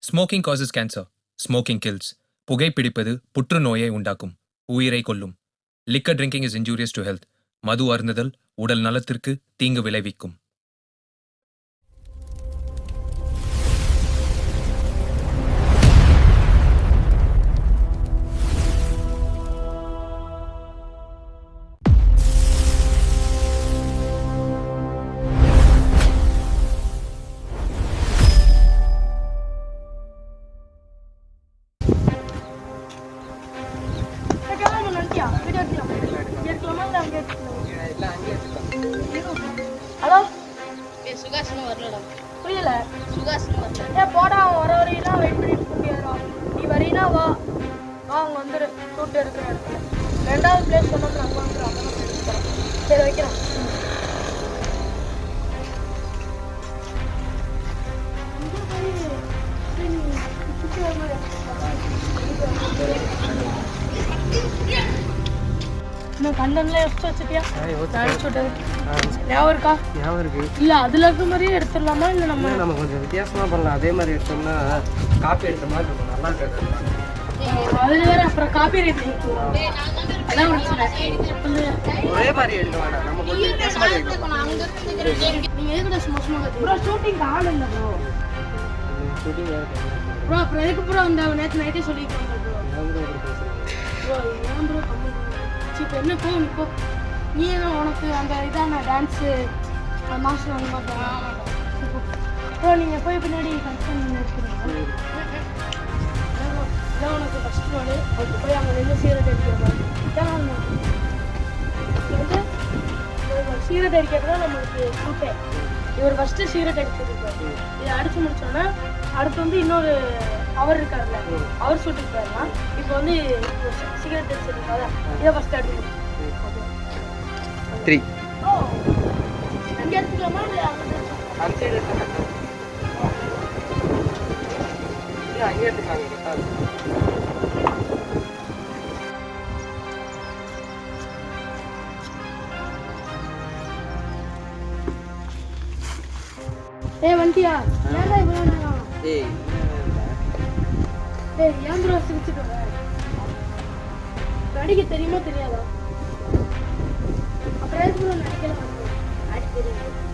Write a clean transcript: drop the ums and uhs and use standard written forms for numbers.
Smoking causes cancer. Smoking kills. புகைப்பிடிப்பது புற்றுநோயை உண்டாக்கும், உயிரை கொல்லும். Liquor drinking is injurious to health. மது அருந்துதல் உடல் நலத்திற்கு தீங்கு விளைவிக்கும். ஹலோ சுகாசனம் வரலடா. புரியல. சுகாசனம் வரல. போடா, வர வரையெல்லாம் வெயிட் பண்ணிட்டு முடியாதுடா. நீ வரீனா வா அவங்க வந்துடு. கூட்டு இருக்கிற இடத்துல 2வது பிளேஸ் சொன்னது நம்ம வந்துடும். சரி வைக்கிறேன். இன்னும் கண்டன்லாம் யோசிச்சு வச்சுட்டியா? ஞாபகம் இருக்கா? ஞாபகம் இருக்கு. இல்ல அதுல இருக்க மாதிரியே எடுத்துடலாமா? இல்ல நம்ம கொஞ்சம் வித்தியாசமா பண்ணலாம். அதே மாதிரி எடுத்தோம்னா காப்பி எடுத்த மாதிரி இருக்கும். நல்லா இருக்காது. அதுல வேற அப்புறம் காப்பி ரைட் அதான் ஒரே மாதிரி எடுக்க வேண்டாம். நம்ம கொஞ்சம் வித்தியாசமா எடுக்கலாம். நீங்க எதுக்கு சும்மா ப்ரோ ஷூட்டிங் ஆள் இல்ல ப்ரோ. ஷூட்டிங் ப்ரோ அப்புறம் எதுக்கு ப்ரோ அந்த நேத்து நைட்டே சொல்லிருக்காங்க ப்ரோ. ப்ரோ ஏன் ப்ரோ கம்மி இப்போ என்ன போ நீ போ. நீ என்ன உனக்கு அந்த இதான டான்ஸு மாஸ்டர் வந்து மாட்டேன் ப்ரோ. நீங்கள் போய் பின்னாடி கன்ஃபார்ம் இருக்கிறீங்க. இதான் உனக்கு ஃபஸ்ட் நாள். அதுக்கு போய் அங்கே நின்று சீரட் அடிக்கிற மாதிரி இதான் வந்து சீரட் அடிக்கிறது தான் நம்மளுக்கு ஷூட்டே. இவர் ஃபஸ்ட்டு சீரட் அடிச்சிருக்காரு. இதை அடித்து முடிச்சோன்னா அடுத்து வந்து இன்னொரு அவர் இருக்காருல்ல, அவர் ஷூட்டிங் போயிடலாம். இப்போ வந்து சிகரெட் அடிச்சிருக்காரு. இதை ஃபஸ்ட்டு அடிக்கணும். 3 அங்கே எடுத்துக்கலாமா இல்லை அங்கே எடுத்துக்கலாம். அங்கே எடுத்துக்கலாம். வந்துட்டியா? ஏன்டா இவ்வளோ நேரம்? ஏய் ஏன் ப்ரோ சிரிச்சுட்டு வர? நடிக்க தெரியுமா தெரியாதா? அப்புறம் எதுக்கு ப்ரோ நடிக்கலாம்? நடிக்க தெரியும்.